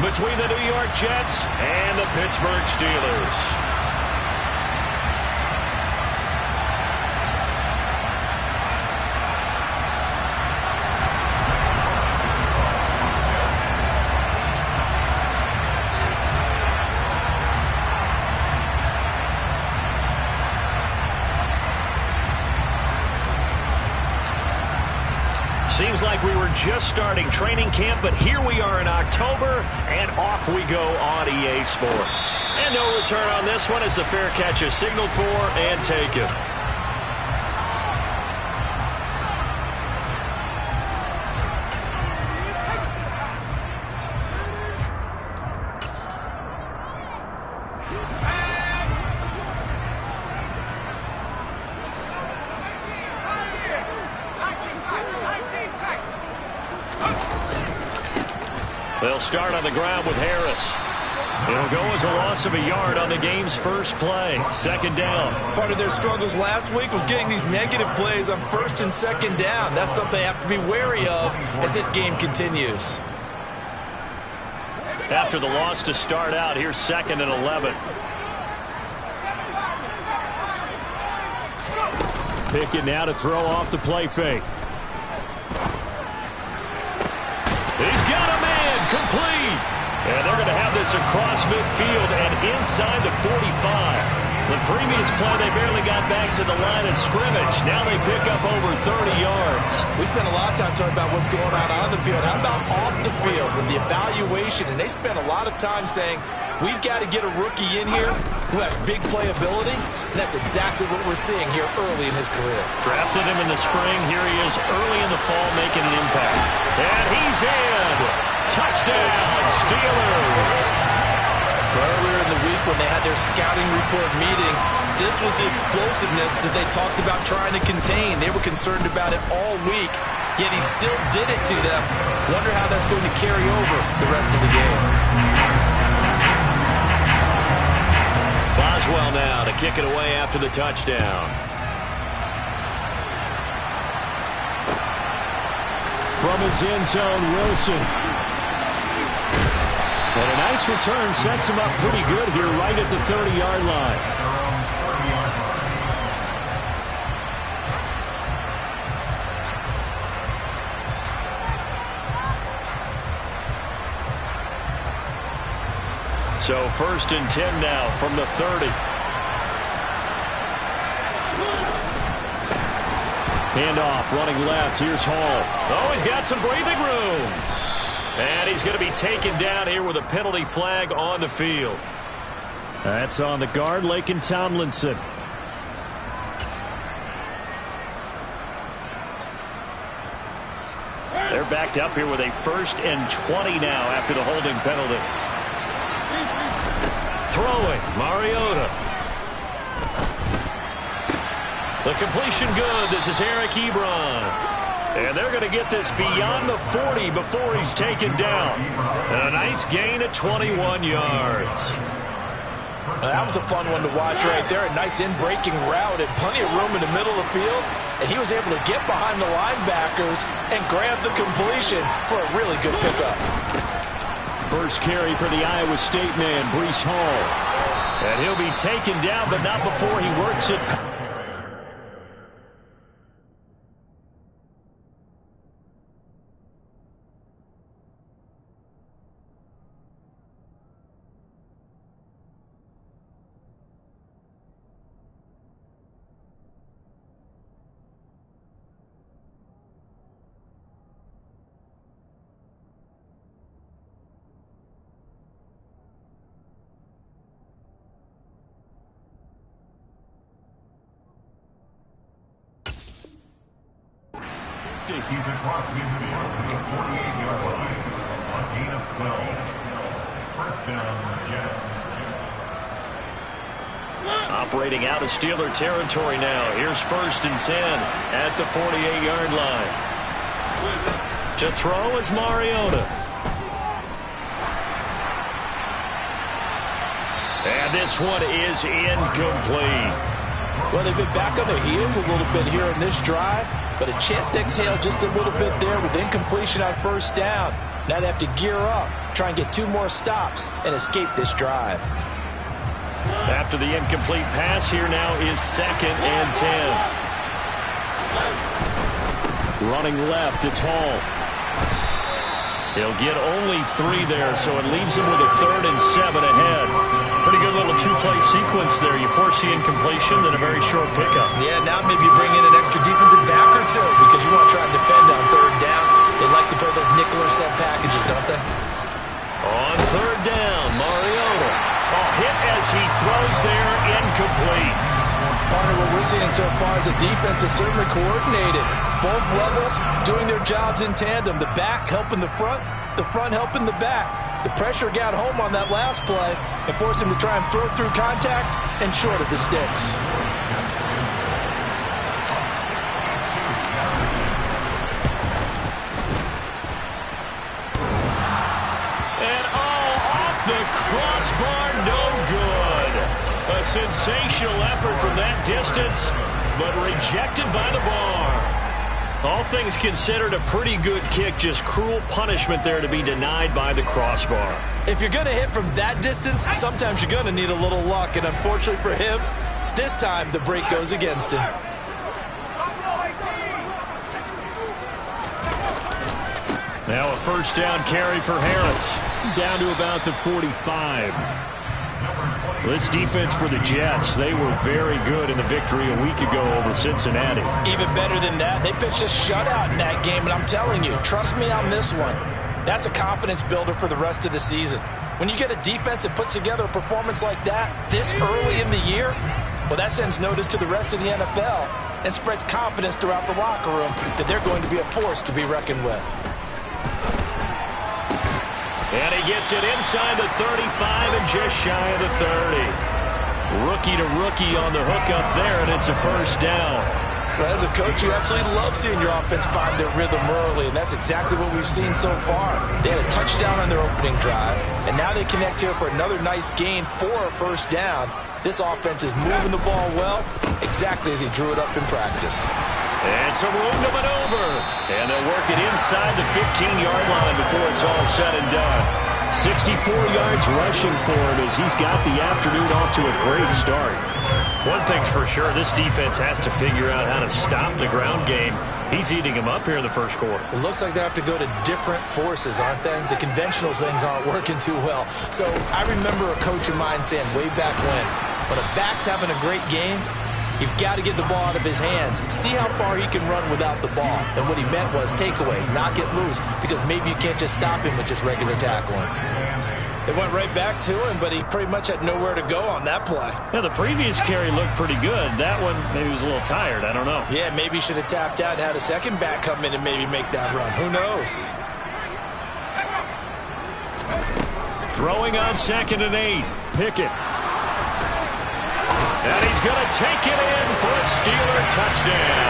between the New York Jets and the Pittsburgh Steelers. Seems like we were just starting training camp, but here we are in October, and off we go on EA Sports. And no return on this one as the fair catch is signaled for and taken. They'll start on the ground with Harris. It'll go as a loss of a yard on the game's first play. Second down. Part of their struggles last week was getting these negative plays on first and second down. That's something they have to be wary of as this game continues. After the loss to start out, here's 2nd and 11. Pickett now to throw off the play fake. He's got a man complete. And they're going to have this across midfield and inside the 45. The previous play, they barely got back to the line of scrimmage. Now they pick up over 30 yards. We spent a lot of time talking about what's going on the field. How about off the field with the evaluation? And they spent a lot of time saying, we've got to get a rookie in here who has big playability. And that's exactly what we're seeing here early in his career. Drafted him in the spring. Here he is early in the fall making an impact. And he's in. Touchdown, Steelers. Earlier in the week when they had their scouting report meeting, this was the explosiveness that they talked about trying to contain. They were concerned about it all week, yet he still did it to them. Wonder how that's going to carry over the rest of the game. Boswell now to kick it away after the touchdown. From his end zone, Wilson. And a nice return sets him up pretty good here right at the 30-yard line. So 1st and 10 now from the 30. Handoff running left. Here's Hall. Oh, he's got some breathing room. And he's going to be taken down here with a penalty flag on the field. That's on the guard, Laken Tomlinson. They're backed up here with a 1st and 20 now after the holding penalty. Throwing, Mariota. The completion good. This is Eric Ebron. And they're going to get this beyond the 40 before he's taken down. And a nice gain at 21 yards. That was a fun one to watch right there. A nice in-breaking route and plenty of room in the middle of the field. And he was able to get behind the linebackers and grab the completion for a really good pickup. First carry for the Iowa State man, Breece Hall. And he'll be taken down, but not before he works it. He's across midfield to the 48-yard line. A gain of 12. First down, Jets. Operating out of Steeler territory now. Here's 1st and 10 at the 48-yard line. To throw is Mariota. And this one is incomplete. Well, they've been back on their heels a little bit here in this drive, but a chance to exhale just a little bit there with incompletion on 1st down. Now they have to gear up, try and get 2 more stops, and escape this drive. After the incomplete pass, here now is 2nd and 10. Running left, it's Hall. He'll get only 3 there, so it leaves him with a 3rd and 7 ahead. Pretty good little 2-play sequence there. You force the incompletion, then a very short pickup. Yeah, now maybe you bring in an extra defensive back or 2 because you want to try and defend on 3rd down. They like to play those nickel or sub packages, don't they? On 3rd down, Mariota. Hit as he throws there, incomplete. Partner, what we're seeing so far is the defense is certainly coordinated. Both levels doing their jobs in tandem. The back helping the front helping the back. The pressure got home on that last play and forced him to try and throw through contact and short of the sticks. The crossbar, no good. A sensational effort from that distance, but rejected by the bar. All things considered, a pretty good kick, just cruel punishment there to be denied by the crossbar. If you're going to hit from that distance, sometimes you're going to need a little luck, and unfortunately for him, this time the break goes against him. Now a 1st down carry for Harris. Down to about the 45. This defense for the Jets, they were very good in the victory a week ago over Cincinnati. Even better than that, they pitched a shutout in that game, and I'm telling you, trust me on this one. That's a confidence builder for the rest of the season. When you get a defense that puts together a performance like that this early in the year, well, that sends notice to the rest of the NFL and spreads confidence throughout the locker room that they're going to be a force to be reckoned with. And he gets it inside the 35 and just shy of the 30. Rookie to rookie on the hook up there, and it's a 1st down. Well, as a coach, you absolutely love seeing your offense find their rhythm early, and that's exactly what we've seen so far. They had a touchdown on their opening drive, and now they connect here for another nice gain for a 1st down. This offense is moving the ball well, exactly as he drew it up in practice. And some room to maneuver. And they'll work it inside the 15-yard line before it's all said and done. 64 yards rushing for him as he's got the afternoon off to a great start. One thing's for sure, this defense has to figure out how to stop the ground game. He's eating him up here in the 1st quarter. It looks like they have to go to different forces, aren't they? The conventional things aren't working too well. So I remember a coach of mine saying way back when a back's having a great game, you've got to get the ball out of his hands. See how far he can run without the ball. And what he meant was takeaways, not get loose, because maybe you can't just stop him with just regular tackling. They went right back to him, but he pretty much had nowhere to go on that play. Yeah, the previous carry looked pretty good. That one, maybe he was a little tired. I don't know. Yeah, maybe he should have tapped out and had a second back come in and maybe make that run. Who knows? Throwing on 2nd and 8. Pickett. And he's going to take it in for a Steeler touchdown.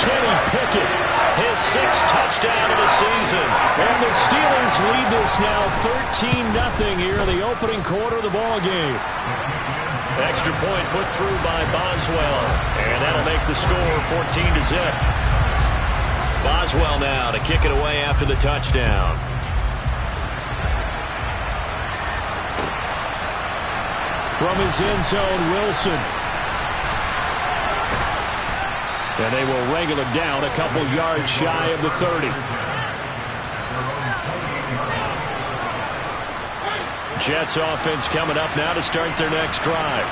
Kenny Pickett, his 6th touchdown of the season. And the Steelers lead this now 13-0 here in the opening quarter of the ball game. Extra point put through by Boswell. And that'll make the score 14-0. Boswell now to kick it away after the touchdown. From his end zone, Wilson. And they will wrangle it down a couple yards shy of the 30. Jets offense coming up now to start their next drive.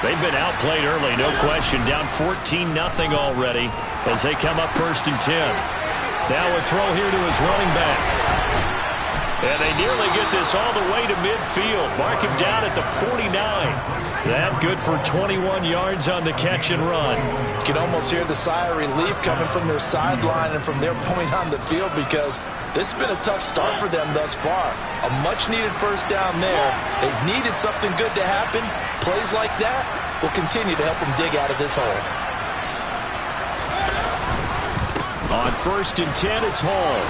They've been outplayed early, no question. Down 14-0 already as they come up 1st and 10. Now a throw here to his running back. And they nearly get this all the way to midfield. Mark him down at the 49. That good for 21 yards on the catch and run. You can almost hear the sigh of relief coming from their sideline and from their point on the field because this has been a tough start for them thus far. A much-needed 1st down there. They've needed something good to happen. Plays like that will continue to help them dig out of this hole. On 1st and 10, it's Hall.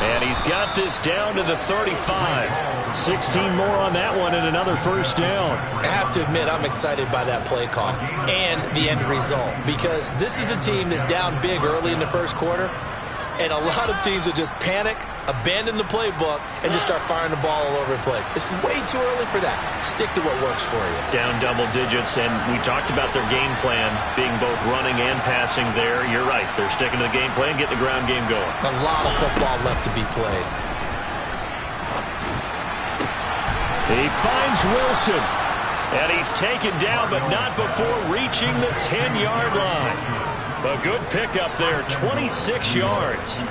And he's got this down to the 35. 16 more on that one and another 1st down. I have to admit, I'm excited by that play call and the end result because this is a team that's down big early in the 1st quarter. And a lot of teams will just panic, abandon the playbook, and just start firing the ball all over the place. It's way too early for that. Stick to what works for you. Down double digits, and we talked about their game plan being both running and passing there. You're right. They're sticking to the game plan, getting the ground game going. A lot of football left to be played. He finds Wilson. And he's taken down, but not before reaching the 10-yard line. A good pickup there, 26 yards.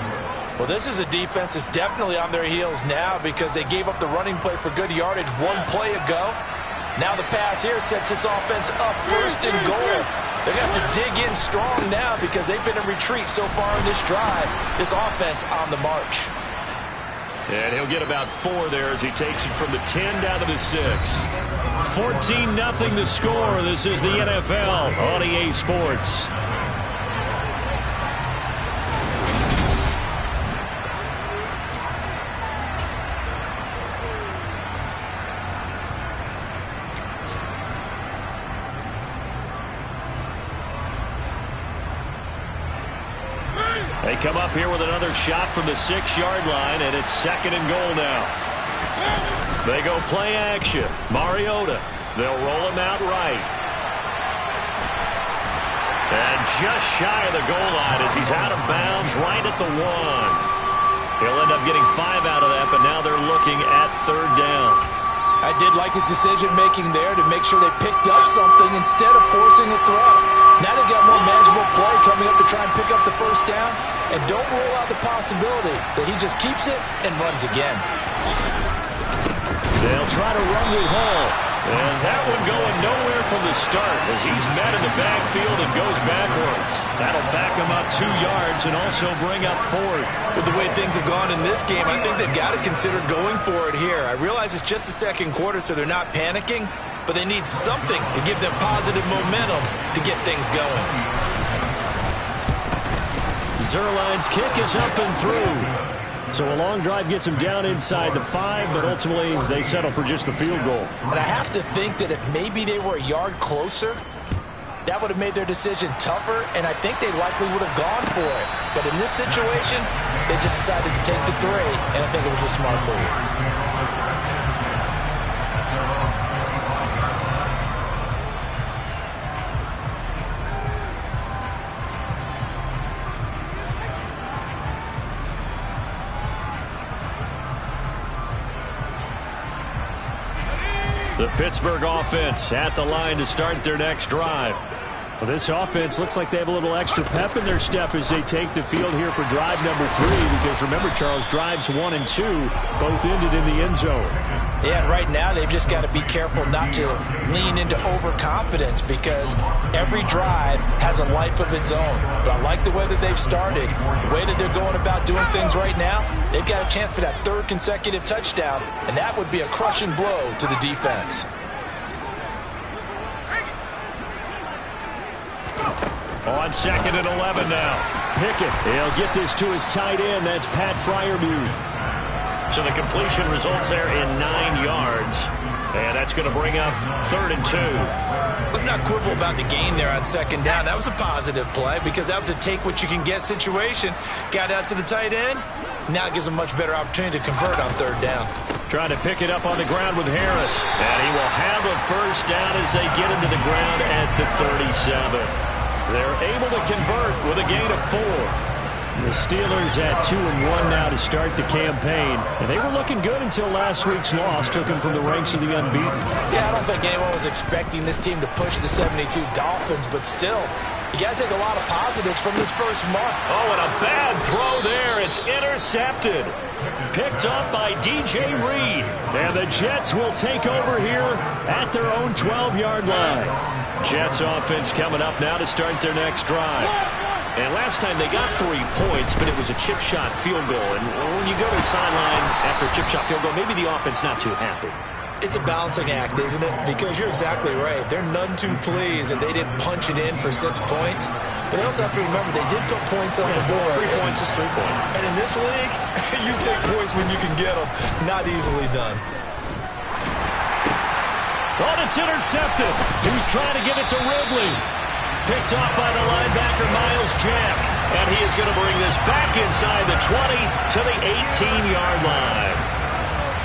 Well, this is a defense that's definitely on their heels now because they gave up the running play for good yardage one play ago. Now the pass here sets this offense up first and goal. They're going to have to dig in strong now because they've been in retreat so far in this drive. This offense on the march. And he'll get about 4 there as he takes it from the 10 down to the 6. 14-0 the score. This is the NFL on EA Sports. They come up here with another shot from the 6-yard line, and it's 2nd and goal now. They go play action. Mariota. They'll roll him out right. And just shy of the goal line as he's out of bounds right at the 1. He'll end up getting 5 out of that, but now they're looking at 3rd down. I did like his decision-making there to make sure they picked up something instead of forcing a throw. Now they've got more manageable play coming up to try and pick up the 1st down. And don't rule out the possibility that he just keeps it and runs again. They'll try to run with Hall. And that one going nowhere from the start as he's met in the backfield and goes backwards. That'll back him up 2 yards and also bring up 4th. With the way things have gone in this game, I think they've got to consider going for it here. I realize it's just the 2nd quarter, so they're not panicking, but they need something to give them positive momentum to get things going. Zerline's kick is up and through. So a long drive gets them down inside the 5, but ultimately they settle for just the field goal. And I have to think that if maybe they were a yard closer, that would have made their decision tougher, and I think they likely would have gone for it. But in this situation, they just decided to take the 3, and I think it was a smart move. The Pittsburgh offense at the line to start their next drive. Well, this offense looks like they have a little extra pep in their step as they take the field here for drive number 3. Because remember, Charles, drives 1 and 2 both ended in the end zone. Yeah, and right now they've just got to be careful not to lean into overconfidence because every drive has a life of its own. But I like the way that they've started, the way that they're going about doing things right now. They've got a chance for that 3rd consecutive touchdown, and that would be a crushing blow to the defense. On 2nd and 11 now. Pickett, he'll get this to his tight end. That's Pat Freiermuth. So the completion results there in 9 yards. And that's going to bring up 3rd and 2. Let's not quibble about the gain there on 2nd down. That was a positive play because that was a take-what-you-can-get situation. Got out to the tight end. Now it gives them a much better opportunity to convert on 3rd down. Trying to pick it up on the ground with Harris. And he will have a 1st down as they get him to the ground at the 37. They're able to convert with a gain of 4. The Steelers at 2-1 now to start the campaign. And they were looking good until last week's loss took them from the ranks of the unbeaten. Yeah, I don't think anyone was expecting this team to push the 72 Dolphins, but still, you got to take a lot of positives from this first month. Oh, and a bad throw there. It's intercepted. Picked up by DJ Reed. And the Jets will take over here at their own 12-yard line. Jets offense coming up now to start their next drive. And last time they got 3 points, but it was a chip shot field goal. And when you go to the sideline after a chip shot field goal, maybe the offense not too happy. It's a balancing act, isn't it? Because you're exactly right. They're none too pleased that they didn't punch it in for 6 points. But they also have to remember they did put points on the board. 3 points is 3 points. And in this league, you take points when you can get them. Not easily done. Oh, it's intercepted. He's trying to give it to Ridley. Picked off by the linebacker, Miles Jack. And he is going to bring this back inside the 20 to the 18-yard line.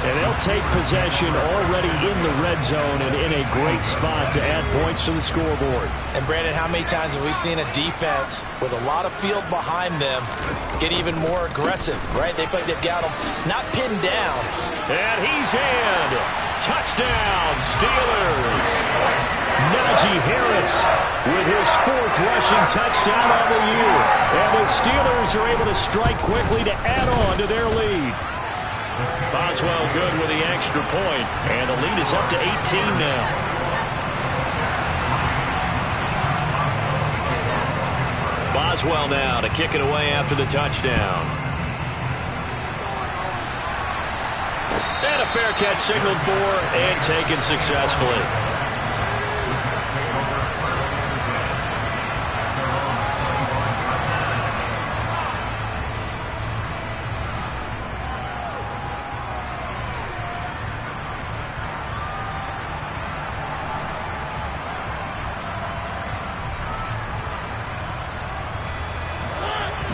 And they'll take possession already in the red zone and in a great spot to add points to the scoreboard. And, Brandon, how many times have we seen a defense with a lot of field behind them get even more aggressive, right? They feel like they've got them not pinned down. And he's in. Touchdown, Steelers. Najee Harris with his 4th rushing touchdown of the year. And the Steelers are able to strike quickly to add on to their lead. Boswell good with the extra point, and the lead is up to 18 now. Boswell now to kick it away after the touchdown. And a fair catch signaled for and taken successfully.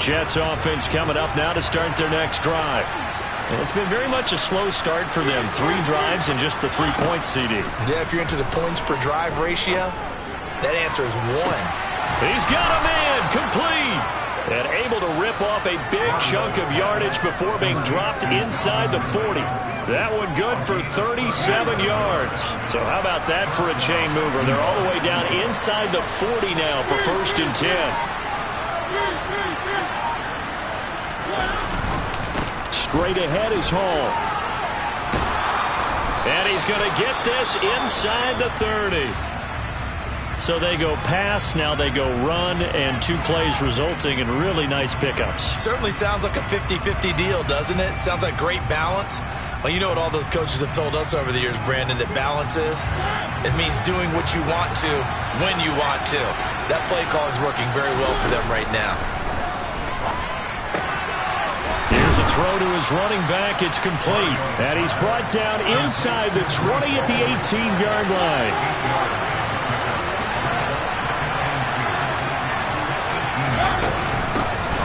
Jets offense coming up now to start their next drive. And it's been very much a slow start for them. 3 drives and just the 3 points, CD. Yeah, if you're into the points per drive ratio, that answer is 1. He's got a man complete. And able to rip off a big chunk of yardage before being dropped inside the 40. That one good for 37 yards. So how about that for a chain mover? They're all the way down inside the 40 now for 1st and 10. Straight ahead is Hall. And he's going to get this inside the 30. So they go pass, now they go run, and 2 plays resulting in really nice pickups. Certainly sounds like a 50-50 deal, doesn't it? Sounds like great balance. Well, you know what all those coaches have told us over the years, Brandon, that balance is? It means doing what you want to when you want to. That play calling is working very well for them right now. Here's a throw to his running back. It's complete. And he's brought down inside the 20 at the 18-yard line.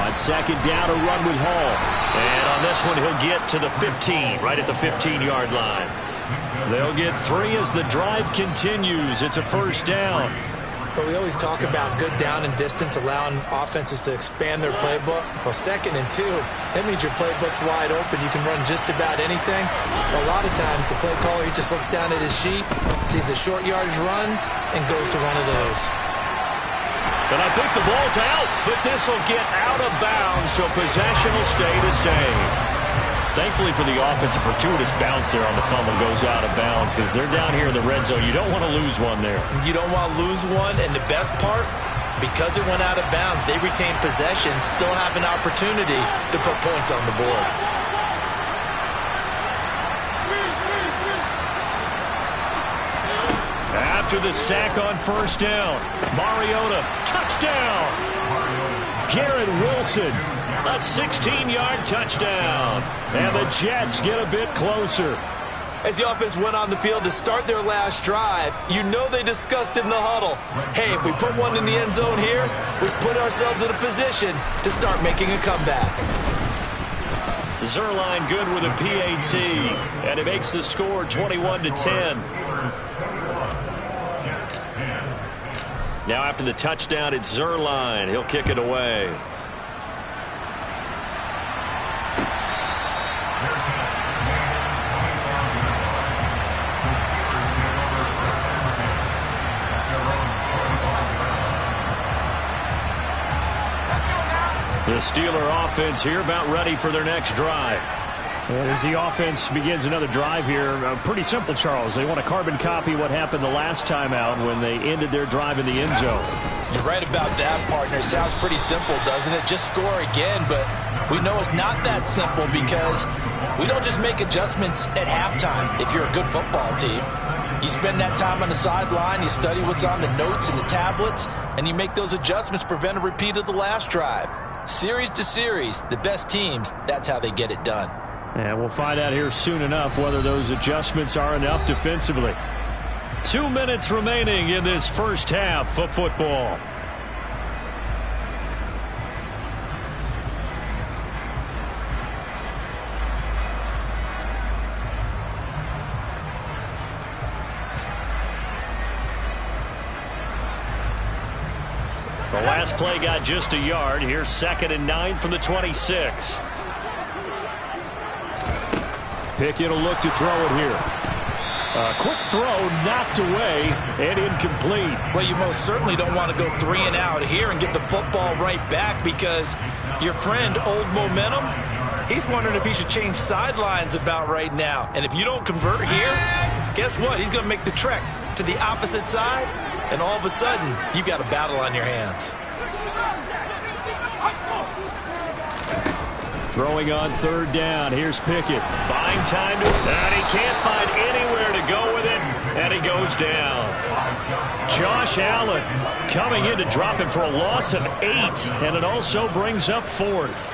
On 2nd down, a run with Hall. And on this one, he'll get to the 15, right at the 15-yard line. They'll get 3 as the drive continues. It's a 1st down. But we always talk about good down and distance, allowing offenses to expand their playbook. Well, 2nd and 2, that means your playbook's wide open. You can run just about anything. A lot of times, the play caller, he just looks down at his sheet, sees the short yardage runs, and goes to one of those. And I think the ball's out, but this will get out of bounds, so possession will stay the same. Thankfully for the offense, a fortuitous bounce there on the fumble goes out of bounds because they're down here in the red zone. You don't want to lose one there. You don't want to lose one, and the best part, because it went out of bounds, they retain possession, still have an opportunity to put points on the board. After the sack on 1st down, Mariota, touchdown! Garrett Wilson, a 16-yard touchdown. And the Jets get a bit closer. As the offense went on the field to start their last drive, you know they discussed in the huddle, hey, if we put one in the end zone here, we put ourselves in a position to start making a comeback. Zerline good with a PAT, and it makes the score 21-10. Now after the touchdown, it's Zerline. He'll kick it away. The Steeler offense here about ready for their next drive. As the offense begins another drive here, pretty simple, Charles. They want to carbon copy what happened the last time out when they ended their drive in the end zone. You're right about that, partner. Sounds pretty simple, doesn't it? Just score again, but we know it's not that simple because we don't just make adjustments at halftime if you're a good football team. You spend that time on the sideline, you study what's on the notes and the tablets, and you make those adjustments to prevent a repeat of the last drive. Series to series, the best teams, that's how they get it done. And we'll find out here soon enough whether those adjustments are enough defensively. 2 minutes remaining in this first half of football. The last play got just a yard. Here's 2nd and 9 from the 26. Pickett will look to throw it here. A quick throw knocked away and incomplete. Well, you most certainly don't want to go 3 and out here and get the football right back, because your friend, Old Momentum, he's wondering if he should change sidelines about right now. And if you don't convert here, guess what? He's going to make the trek to the opposite side, and all of a sudden, you've got a battle on your hands. Throwing on 3rd down. Here's Pickett. Buying time to, and he can't find anywhere to go with it, and he goes down. Josh Allen coming in to drop him for a loss of 8, and it also brings up 4th.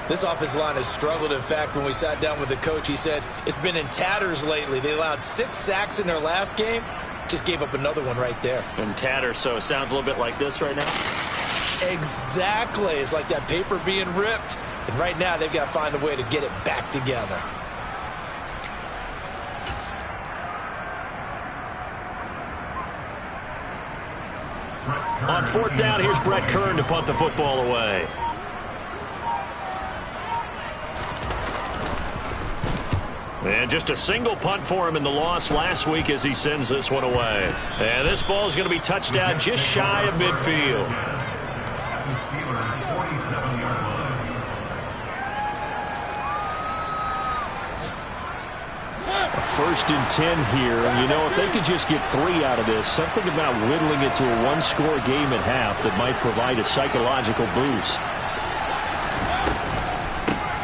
This offensive line has struggled. In fact, when we sat down with the coach, he said it's been in tatters lately. They allowed 6 sacks in their last game. Just gave up another one right there. In tatters, so it sounds a little bit like this right now? Exactly. It's like that paper being ripped. And right now, they've got to find a way to get it back together. On 4th down, here's Brett Kern to punt the football away. And just a single punt for him in the loss last week as he sends this one away. And this ball is going to be touched down just shy of midfield. First and 10 here. And, you know, if they could just get 3 out of this, something about whittling it to a 1-score game at half that might provide a psychological boost.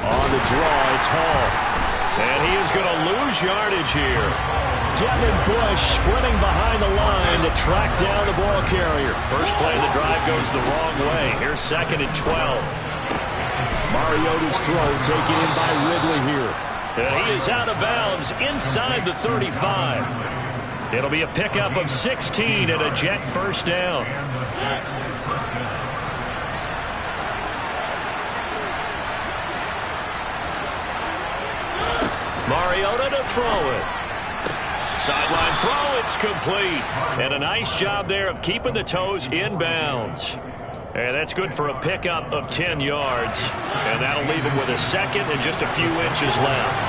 On the draw, it's Hall. And he is going to lose yardage here. Devin Bush splitting behind the line to track down the ball carrier. First play of the drive goes the wrong way. Here's 2nd and 12. Mariota's throw taken in by Ridley here. And he is out of bounds inside the 35. It'll be a pickup of 16 and a Jet first down. Mariota to throw it. Sideline throw, it's complete. And a nice job there of keeping the toes in bounds. And that's good for a pickup of 10 yards. And that'll leave him with a 2nd and just a few inches left.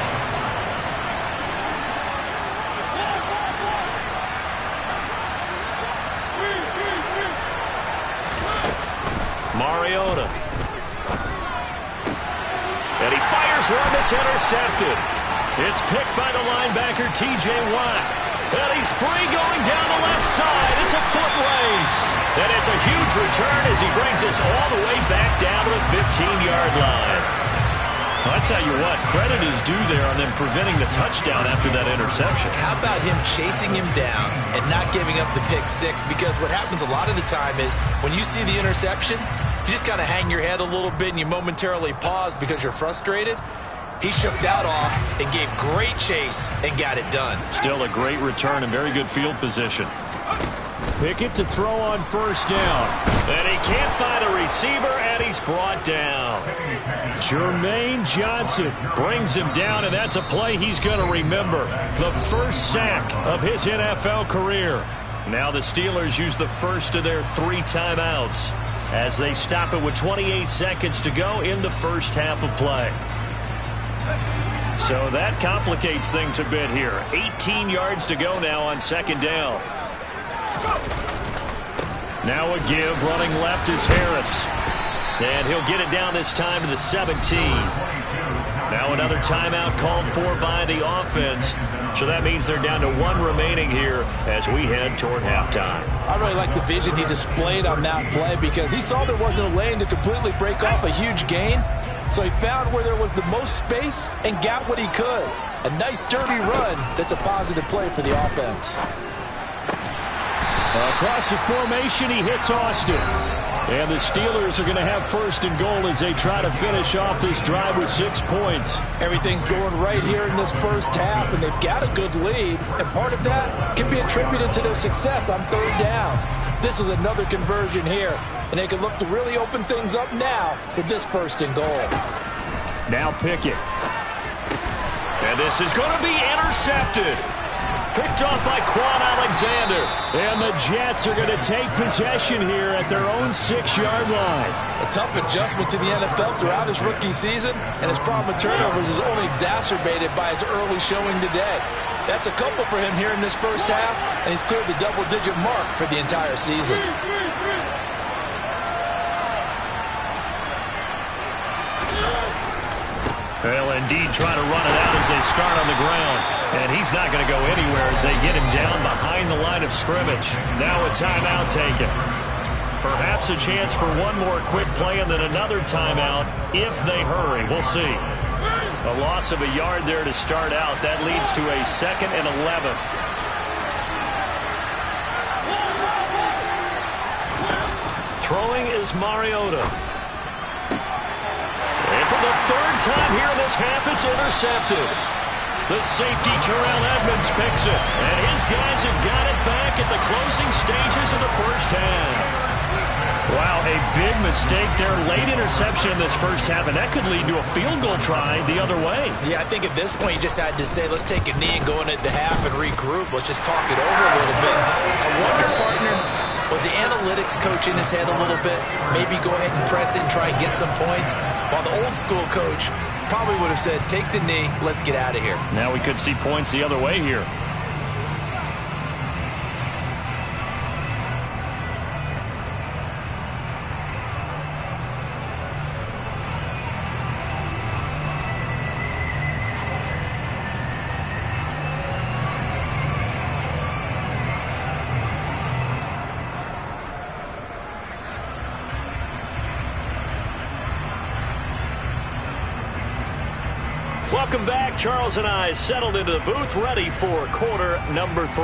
Mariota. And he fires one that's intercepted. It's picked by the linebacker, T.J. Watt. And he's free going down the left side. It's a foot race. And it's a huge return as he brings us all the way back down to the 15-yard line. I'll tell you what, credit is due there on them preventing the touchdown after that interception. How about him chasing him down and not giving up the pick 6? Because what happens a lot of the time is when you see the interception, you just kind of hang your head a little bit and you momentarily pause because you're frustrated. He shook that off and gave great chase and got it done. Still a great return and very good field position. Pickett to throw on 1st down. And he can't find a receiver, and he's brought down. Jermaine Johnson brings him down, and that's a play he's going to remember. The first sack of his NFL career. Now the Steelers use the first of their 3 timeouts as they stop it with 28 seconds to go in the first half of play. So that complicates things a bit here. 18 yards to go now on 2nd down. Now a give, running left is Harris. And he'll get it down this time to the 17. Now another timeout called for by the offense. So that means they're down to 1 remaining here as we head toward halftime. I really like the vision he displayed on that play because he saw there wasn't a lane to completely break off a huge gain. So he found where there was the most space and got what he could. A nice dirty run that's a positive play for the offense. Across the formation, he hits Austin. And the Steelers are going to have 1st and goal as they try to finish off this drive with 6 points. Everything's going right here in this first half, and they've got a good lead. And part of that can be attributed to their success on 3rd downs. This is another conversion here, and they can look to really open things up now with this 1st and goal. Now Pickett. And this is going to be intercepted. Picked off by Quan Alexander. And the Jets are going to take possession here at their own 6-yard line. A tough adjustment to the NFL throughout his rookie season, and his problem with turnovers is only exacerbated by his early showing today. That's a couple for him here in this first half, and he's cleared the double-digit mark for the entire season. Well, indeed, trying to run it out as they start on the ground. And he's not going to go anywhere as they get him down behind the line of scrimmage. Now a timeout taken. Perhaps a chance for one more quick play and then another timeout if they hurry. We'll see. A loss of a yard there to start out. That leads to a 2nd and 11. Throwing is Mariota. And for the 3rd time here in this half, it's intercepted. The safety, Terrell Edmonds, picks it. And his guys have got it back at the closing stages of the first half. Wow, a big mistake there. Late interception in this first half, and that could lead to a field goal try the other way. Yeah, I think at this point you just had to say, let's take a knee and go into the half and regroup. Let's just talk it over a little bit. I wonder, partner, was the analytics coach in his head a little bit? Maybe go ahead and press it and try and get some points? While the old school coach probably would have said, take the knee, let's get out of here. Now we could see points the other way here. Welcome back. Charles and I settled into the booth, ready for quarter number 3.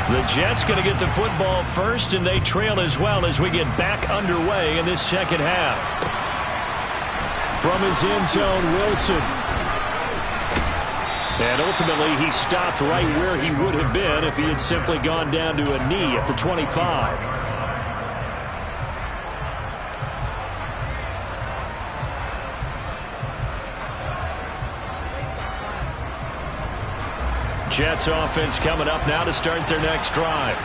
The Jets going to get the football first, and they trail as well as we get back underway in this second half. From his end zone, Wilson. And ultimately, he stopped right where he would have been if he had simply gone down to a knee at the 25. Jets offense coming up now to start their next drive.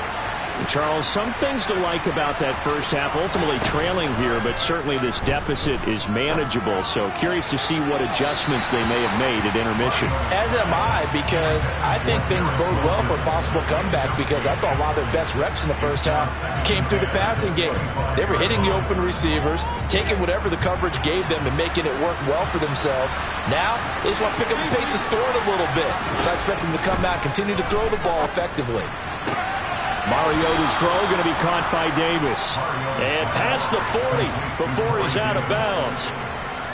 Charles, some things to like about that first half. Ultimately trailing here, but certainly this deficit is manageable. So curious to see what adjustments they may have made at intermission. As am I, because I think things bode well for a possible comeback, because I thought a lot of their best reps in the first half came through the passing game. They were hitting the open receivers, taking whatever the coverage gave them and making it work well for themselves. Now, they just want to pick up the pace of scoring a little bit. So I expect them to come out, continue to throw the ball effectively. Mariota's throw going to be caught by Davis. And past the 40 before he's out of bounds.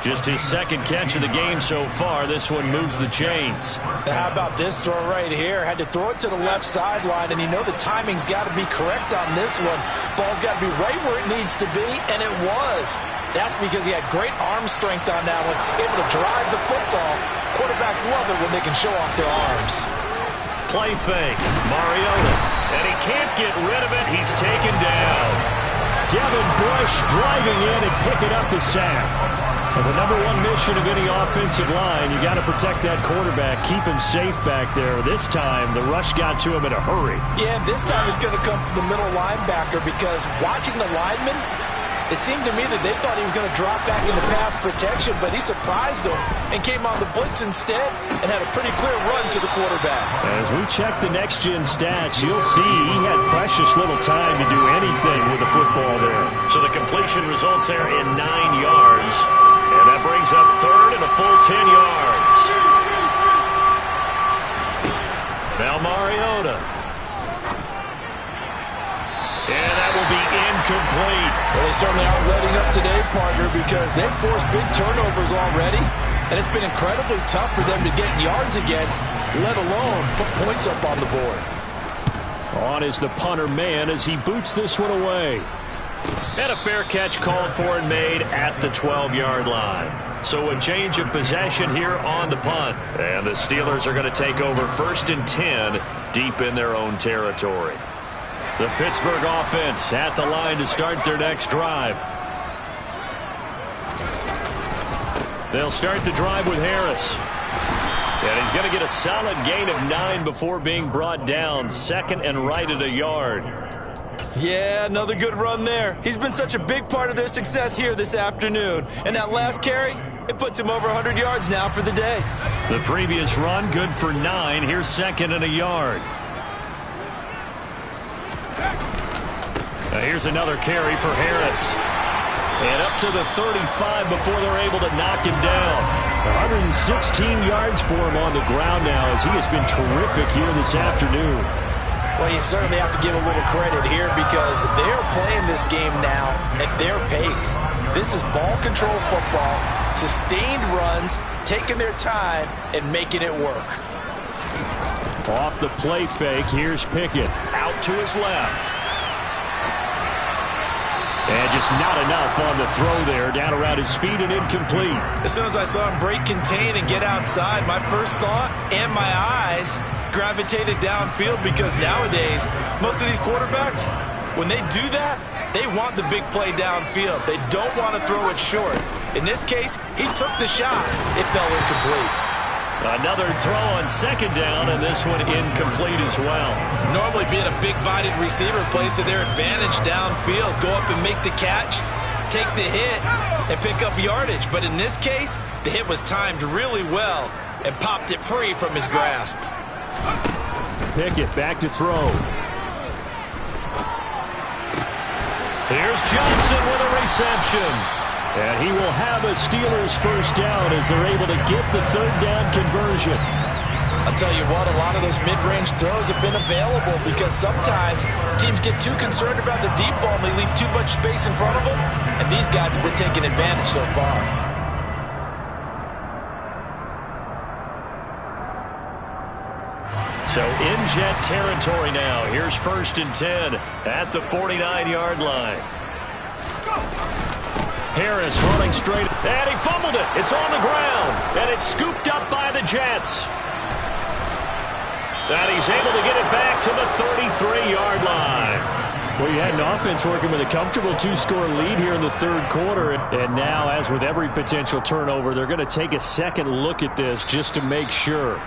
Just his 2nd catch of the game so far. This one moves the chains. Now how about this throw right here? Had to throw it to the left sideline, and you know the timing's got to be correct on this one. Ball's got to be right where it needs to be, and it was. That's because he had great arm strength on that one, able to drive the football. Quarterbacks love it when they can show off their arms. Play fake. Mariota. And he can't get rid of it. He's taken down. Devin Bush driving in and picking up the sack. And the number 1 mission of any offensive line, you got to protect that quarterback, keep him safe back there. This time, the rush got to him in a hurry. Yeah, and this time it's going to come from the middle linebacker, because watching the lineman, it seemed to me that they thought he was going to drop back into pass protection, but he surprised them and came on the blitz instead and had a pretty clear run to the quarterback. As we check the next-gen stats, you'll see he had precious little time to do anything with the football there. So the completion results there in 9 yards. And that brings up 3rd and a full 10 yards. Now Mariota. And that will be incomplete. Well, they certainly aren't letting up today, partner, because they've forced big turnovers already, and it's been incredibly tough for them to get yards against, let alone put points up on the board. On is the punter man as he boots this one away. And a fair catch called for and made at the 12-yard line. So a change of possession here on the punt. And the Steelers are going to take over 1st and 10 deep in their own territory. The Pittsburgh offense at the line to start their next drive. They'll start the drive with Harris. And he's going to get a solid gain of 9 before being brought down. Second and right at a yard. Yeah, another good run there. He's been such a big part of their success here this afternoon. And that last carry, it puts him over 100 yards now for the day. The previous run, good for 9. Here's second and a yard. Now here's another carry for Harris. And up to the 35 before they're able to knock him down. 116 yards for him on the ground now as he has been terrific here this afternoon. Well, you certainly have to give a little credit here because they're playing this game now at their pace. This is ball control football, sustained runs, taking their time and making it work. Off the play fake, here's Pickett. Out to his left. And just not enough on the throw there. Down around his feet and incomplete. As soon as I saw him break contain and get outside, my first thought and my eyes gravitated downfield because nowadays, most of these quarterbacks, when they do that, they want the big play downfield. They don't want to throw it short. In this case, he took the shot. It fell incomplete. Another throw on second down, and this one incomplete as well. Normally being a big-bodied receiver plays to their advantage downfield. Go up and make the catch, take the hit, and pick up yardage. But in this case, the hit was timed really well and popped it free from his grasp. Pickett back to throw. Here's Johnson with a reception. And he will have a Steelers first down as they're able to get the third down conversion. I'll tell you what, a lot of those mid-range throws have been available because sometimes teams get too concerned about the deep ball and they leave too much space in front of them. And these guys have been taking advantage so far. So in Jet territory now. Here's first and 10 at the 49-yard line. Harris running straight, and he fumbled it. It's on the ground, and it's scooped up by the Jets. And he's able to get it back to the 33-yard line. Well, you had an offense working with a comfortable 2-score lead here in the third quarter. And now, as with every potential turnover, they're going to take a second look at this just to make sure.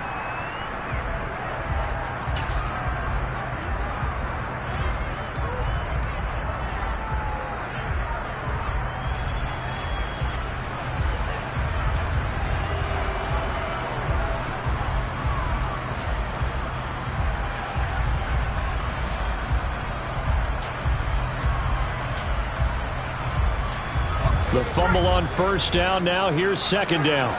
The fumble on first down. Now here's second down.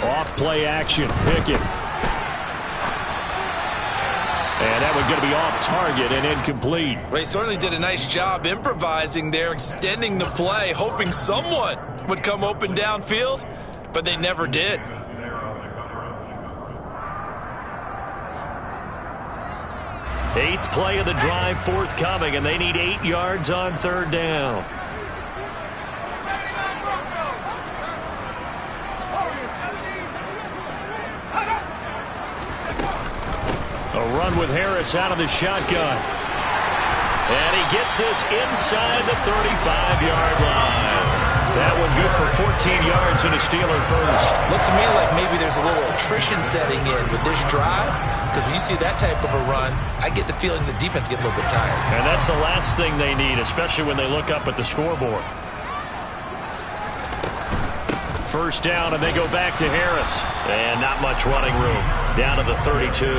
Off play action. Pickett. And that one's going to be off target and incomplete. Well, he certainly did a nice job improvising there, extending the play, hoping someone would come open downfield, but they never did. Eighth play of the drive forthcoming, and they need 8 yards on third down. A run with Harris out of the shotgun. And he gets this inside the 35-yard line. That one good for 14 yards and a Steeler first. Looks to me like maybe there's a little attrition setting in with this drive, because when you see that type of a run, I get the feeling the defense gets a little bit tired. And that's the last thing they need, especially when they look up at the scoreboard. First down, and they go back to Harris. And not much running room. Down to the 32.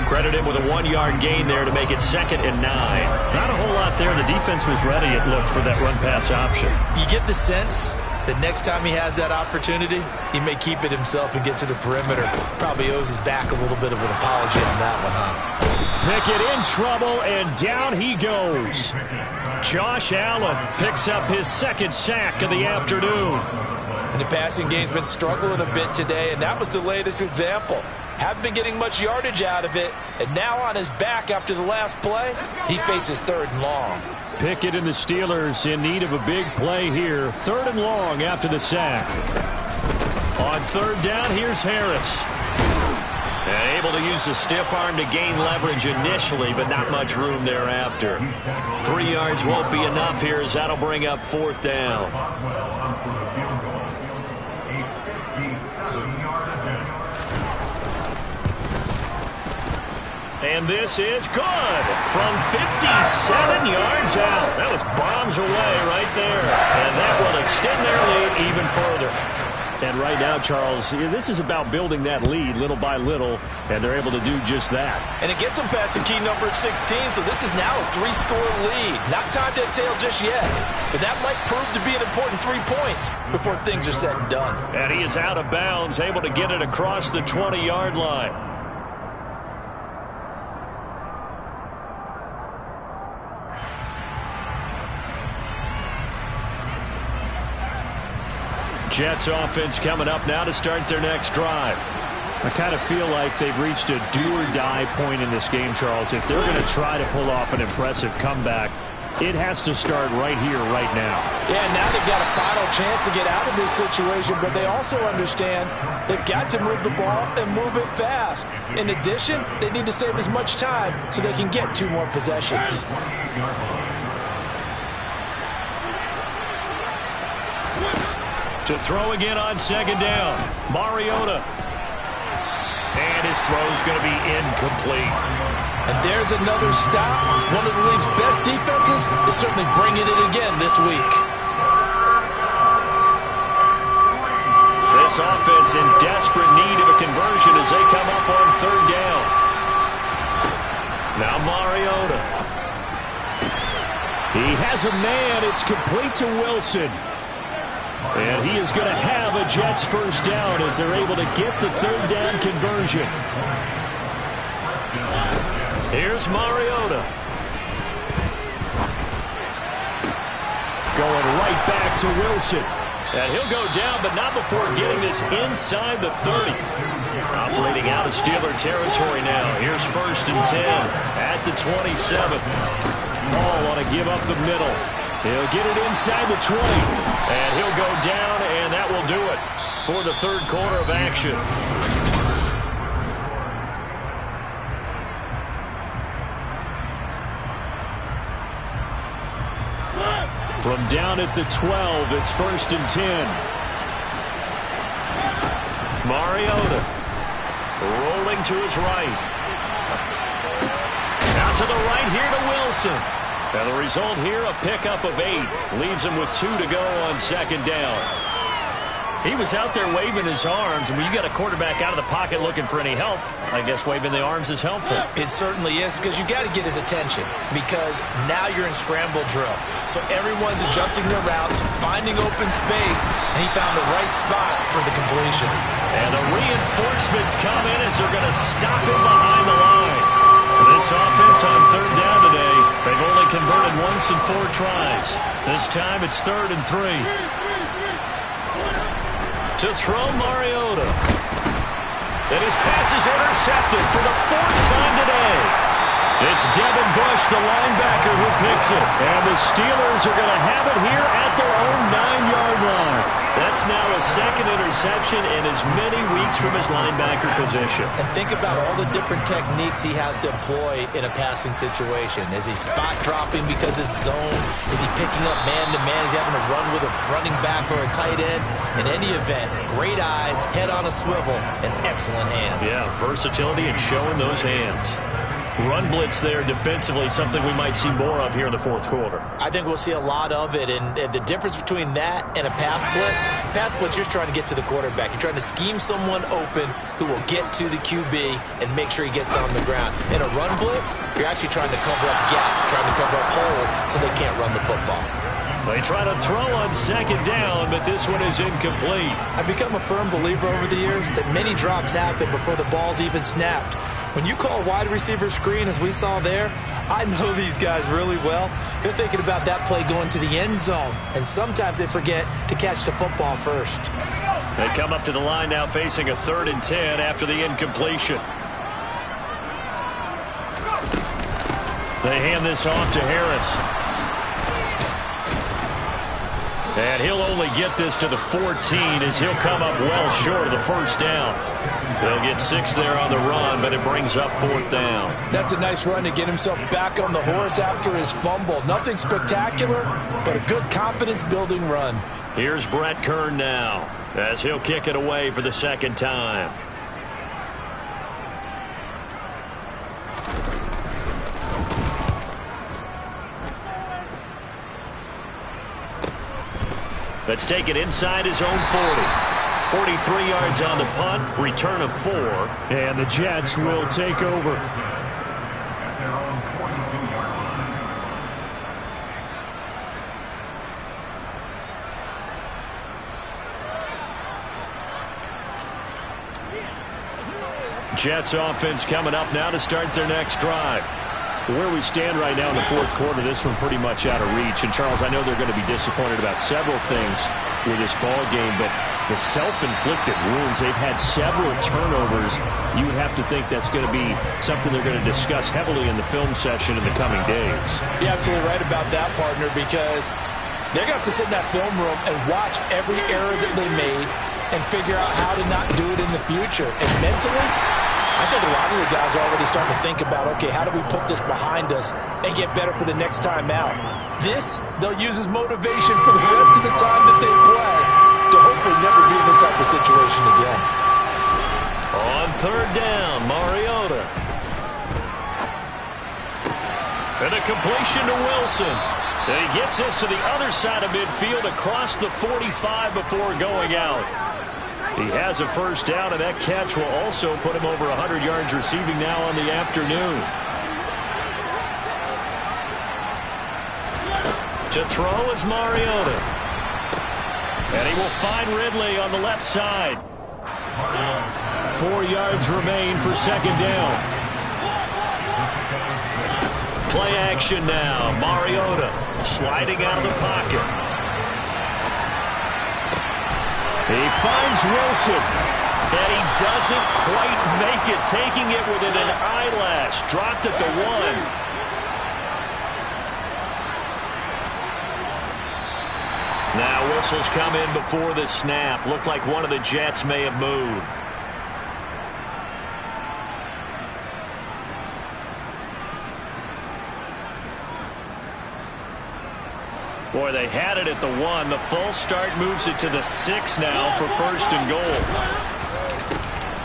Credit him with a 1-yard gain there to make it second and 9. Not a whole lot there. The defense was ready, it looked, for that run-pass option. You get the sense that next time he has that opportunity, he may keep it himself and get to the perimeter. Probably owes his back a little bit of an apology on that one, huh? Pickett in trouble, and down he goes. Josh Allen picks up his second sack of the afternoon. And the passing game's been struggling a bit today, and that was the latest example. Haven't been getting much yardage out of it, and now on his back after the last play, he faces third and long. Pickett and the Steelers in need of a big play here. Third and long after the sack. On third down, here's Harris. And able to use the stiff arm to gain leverage initially, but not much room thereafter. 3 yards won't be enough here as that'll bring up 4th down. And this is good from 57 yards out. That was bombs away right there. And that will extend their lead even further. And right now, Charles, this is about building that lead little by little, and they're able to do just that. And it gets them past the key number of 16, so this is now a 3-score lead. Not time to exhale just yet, but that might prove to be an important 3 points before things are said and done. And he is out of bounds, able to get it across the 20-yard line. Jets offense coming up now to start their next drive. I kind of feel like they've reached a do-or-die point in this game, Charles. If they're going to try to pull off an impressive comeback, it has to start right here, right now. Yeah, now they've got a final chance to get out of this situation, but they also understand they've got to move the ball and move it fast. In addition, they need to save as much time so they can get 2 more possessions. To throw again on 2nd down, Mariota. And his throw is going to be incomplete. And there's another stop. One of the league's best defenses is certainly bringing it again this week. This offense in desperate need of a conversion as they come up on 3rd down. Now Mariota. He has a man. It's complete to Wilson. And he is going to have a Jets first down as they're able to get the 3rd down conversion. Here's Mariota. Going right back to Wilson. And he'll go down, but not before getting this inside the 30. Operating out of Steeler territory now. Here's 1st and 10 at the 27. Ball on a give up the middle. He'll get it inside the 20. And he'll go down, and that will do it for the 3rd quarter of action. From down at the 12, it's 1st and 10. Mariota rolling to his right. Out to the right here to Wilson. And the result here, a pickup of 8. Leaves him with 2 to go on 2nd down. He was out there waving his arms, and when you got a quarterback out of the pocket looking for any help, I guess waving the arms is helpful. It certainly is, because you got to get his attention, because now you're in scramble drill. So everyone's adjusting their routes, finding open space, and he found the right spot for the completion. And the reinforcements come in as they're going to stop him behind the line. This offense on 3rd down today, they've only converted once in 4 tries. This time it's 3rd and 3. To throw Mariota. And his pass is intercepted for the 4th time today. It's Devin Bush, the linebacker, who picks it. And the Steelers are going to have it here at their own 9-yard line. That's now a 2nd interception in as many weeks from his linebacker position. And think about all the different techniques he has to employ in a passing situation. Is he spot dropping because it's zone? Is he picking up man-to-man? Is he having to run with a running back or a tight end? In any event, great eyes, head on a swivel, and excellent hands. Yeah, versatility and showing those hands. Run blitz there defensively, something we might see more of here in the 4th quarter. I think we'll see a lot of it, and the difference between that and a pass blitz, you're trying to get to the quarterback. You're trying to scheme someone open who will get to the QB and make sure he gets on the ground. In a run blitz, you're actually trying to cover up gaps, trying to cover up holes so they can't run the football. They try to throw on 2nd down, but this one is incomplete. I've become a firm believer over the years that many drops happen before the ball's even snapped. When you call wide receiver screen, as we saw there, I know these guys really well. They're thinking about that play going to the end zone, and sometimes they forget to catch the football first. They come up to the line now facing a 3rd and 10 after the incompletion. They hand this off to Harris. And he'll only get this to the 14 as he'll come up well short of the 1st down. They'll get 6 there on the run, but it brings up 4th down. That's a nice run to get himself back on the horse after his fumble. Nothing spectacular, but a good confidence-building run. Here's Brett Kern now, as he'll kick it away for the 2nd time. Let's take it inside his own 40. 43 yards on the punt, return of 4, and the Jets will take over. At their own 42-yard line. Jets offense coming up now to start their next drive. Where we stand right now in the 4th quarter, this one pretty much out of reach. And, Charles, I know they're going to be disappointed about several things with this ball game, but the self-inflicted wounds, they've had several turnovers. You would have to think that's going to be something they're going to discuss heavily in the film session in the coming days. You're absolutely right about that, partner, because they're going to have to sit in that film room and watch every error that they made and figure out how to not do it in the future. And mentally, I think a lot of the guys are already starting to think about, okay, how do we put this behind us and get better for the next time out? This, they'll use as motivation for the rest of the time that they play to hopefully never be in this type of situation again. On 3rd down, Mariota. And a completion to Wilson. And he gets this to the other side of midfield across the 45 before going out. He has a 1st down, and that catch will also put him over 100 yards receiving now on the afternoon. To throw is Mariota. And he will find Ridley on the left side. 4 yards remain for 2nd down. Play action now. Mariota sliding out of the pocket. He finds Wilson, and he doesn't quite make it, taking it within an eyelash. Dropped at the 1. Now whistles come in before the snap. Looked like one of the Jets may have moved. Boy, they had it at the 1. The false start moves it to the 6 now for 1st and goal.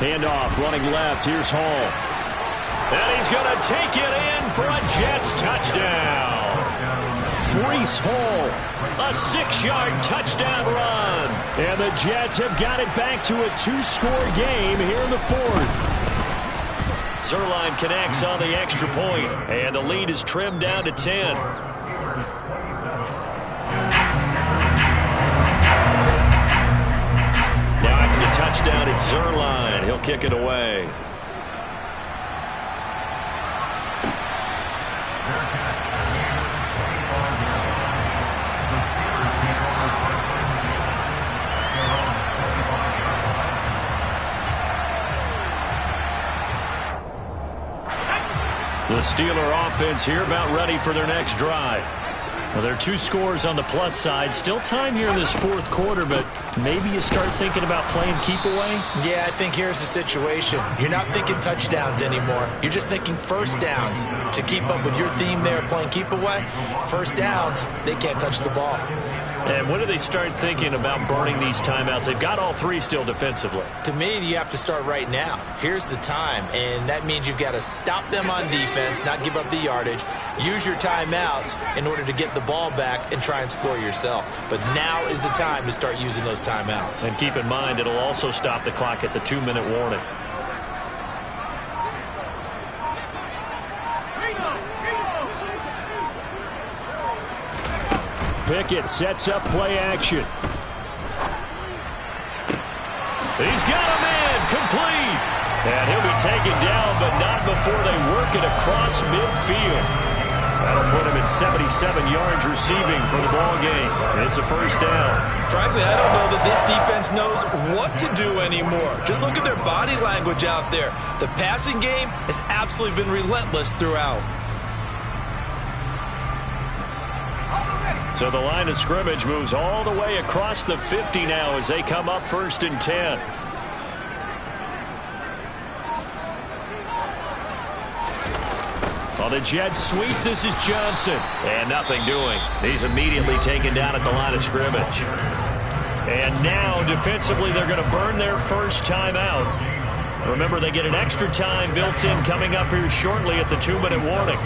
Handoff, running left. Here's Hall. And he's going to take it in for a Jets touchdown. Breece Hall, a 6-yard touchdown run. And the Jets have got it back to a 2-score game here in the 4th. Zerline connects on the extra point, and the lead is trimmed down to 10. Now after the touchdown, it's Zerline. He'll kick it away. The Steeler offense here about ready for their next drive. Well, there are 2 scores on the plus side. Still time here in this 4th quarter, but maybe you start thinking about playing keep away? Yeah, I think here's the situation. You're not thinking touchdowns anymore. You're just thinking 1st downs. To keep up with your theme there, playing keep away, 1st downs, they can't touch the ball. And when do they start thinking about burning these timeouts? They've got all 3 still defensively. To me, you have to start right now. Here's the time, and that means you've got to stop them on defense, not give up the yardage, use your timeouts in order to get the ball back and try and score yourself. But now is the time to start using those timeouts. And keep in mind, it'll also stop the clock at the 2-minute warning. Pickett sets up play action. He's got a man complete. And he'll be taken down, but not before they work it across midfield. That'll put him at 77 yards receiving for the ball game. It's a 1st down. Frankly, I don't know that this defense knows what to do anymore. Just look at their body language out there. The passing game has absolutely been relentless throughout. So the line of scrimmage moves all the way across the 50 now as they come up 1st and 10. On the jet sweep, this is Johnson. And nothing doing. He's immediately taken down at the line of scrimmage. And now, defensively, they're going to burn their first timeout. Remember, they get an extra time built in coming up here shortly at the 2-minute warning.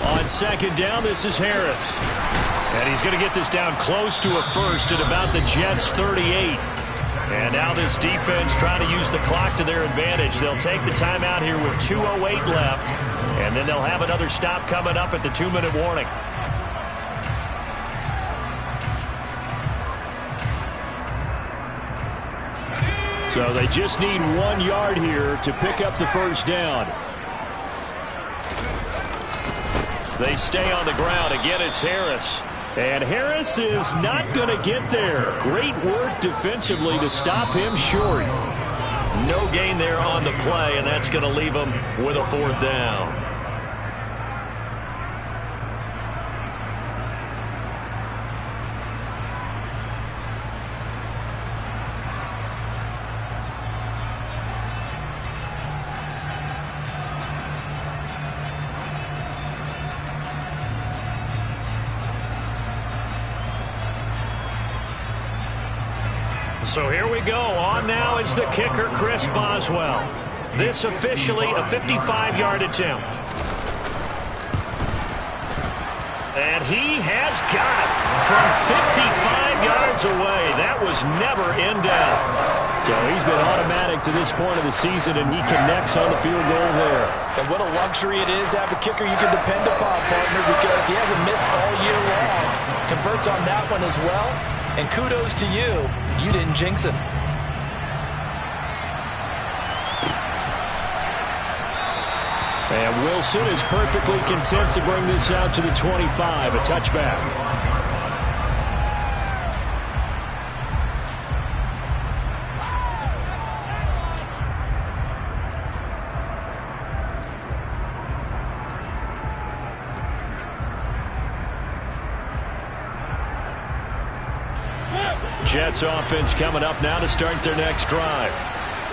On second down, this is Harris. And he's going to get this down close to a first at about the Jets' 38. And now this defense trying to use the clock to their advantage. They'll take the timeout here with 2:08 left. And then they'll have another stop coming up at the 2-minute warning. So they just need 1 yard here to pick up the first down. They stay on the ground. Again, it's Harris. And Harris is not going to get there. Great work defensively to stop him short. No gain there on the play, and that's going to leave him with a 4th down. So here we go. On now is the kicker, Chris Boswell. This officially a 55-yard attempt. And he has got it from 55 yards away. That was never in doubt. So he's been automatic to this point of the season, and he connects on the field goal there. And what a luxury it is to have a kicker you can depend upon, partner, because he hasn't missed all year long. Converts on that one as well. And kudos to you. You didn't jinx it. And Wilson is perfectly content to bring this out to the 25, a touchback. Jets offense coming up now to start their next drive.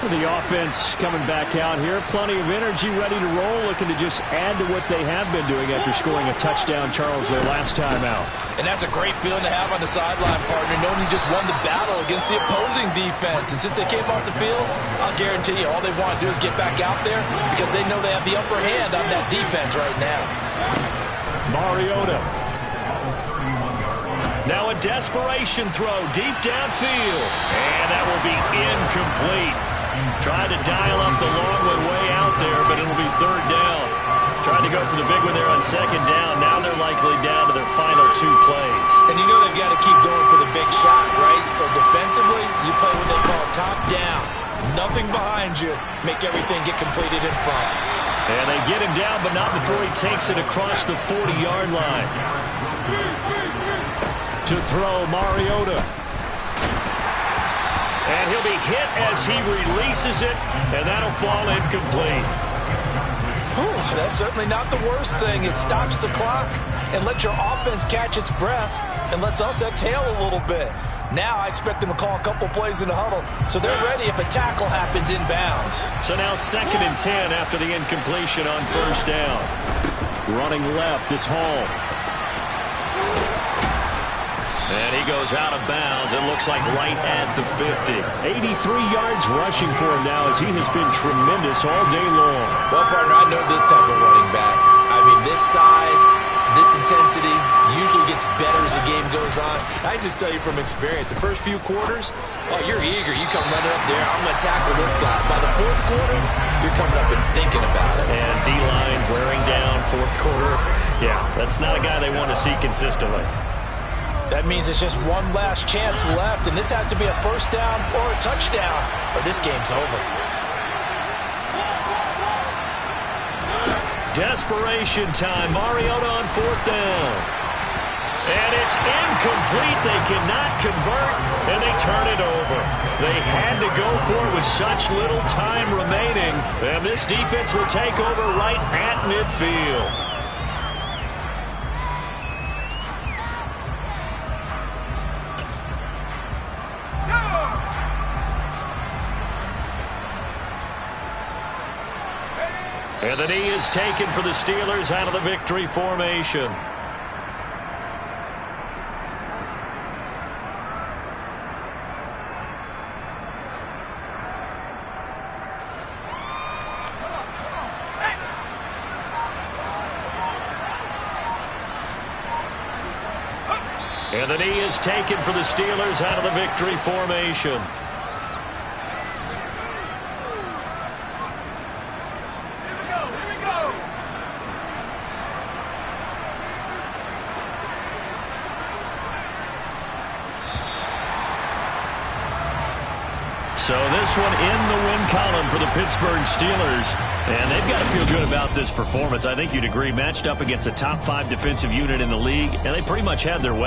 The offense coming back out here. Plenty of energy, ready to roll, looking to just add to what they have been doing after scoring a touchdown, Charles, their last time out. And that's a great feeling to have on the sideline, partner, knowing you just won the battle against the opposing defense. And since they came off the field, I'll guarantee you all they want to do is get back out there because they know they have the upper hand on that defense right now. Mariota. Now a desperation throw deep downfield. And that will be incomplete. Tried to dial up the long one way out there, but it'll be 3rd down. Tried to go for the big one there on 2nd down. Now they're likely down to their final 2 plays. And you know they've got to keep going for the big shot, right? So defensively, you play what they call top down. Nothing behind you. Make everything get completed in front. And they get him down, but not before he takes it across the 40-yard line. To throw, Mariota. And he'll be hit as he releases it, and that'll fall incomplete. Whew, that's certainly not the worst thing. It stops the clock and lets your offense catch its breath and lets us exhale a little bit. Now I expect them to call a couple plays in the huddle, so they're ready if a tackle happens inbounds. So now 2nd and 10 after the incompletion on 1st down. Running left, it's Hall. And he goes out of bounds. It looks like right at the 50. 83 yards rushing for him now as he has been tremendous all day long. Well, partner, I know this type of running back. I mean, this size, this intensity usually gets better as the game goes on. I can just tell you from experience, the first few quarters, oh, you're eager. You come running up there, I'm going to tackle this guy. By the 4th quarter, you're coming up and thinking about it. And D-line wearing down 4th quarter. Yeah, that's not a guy they want to see consistently. That means it's just one last chance left, and this has to be a 1st down or a touchdown, or this game's over. Desperation time. Mariota on 4th down. And it's incomplete. They cannot convert, and they turn it over. They had to go for it with such little time remaining, and this defense will take over right at midfield. And the knee is taken for the Steelers out of the victory formation. And the knee is taken for the Steelers out of the victory formation. So this one in the win column for the Pittsburgh Steelers. And they've got to feel good about this performance. I think you'd agree, matched up against a top 5 defensive unit in the league, and they pretty much had their way.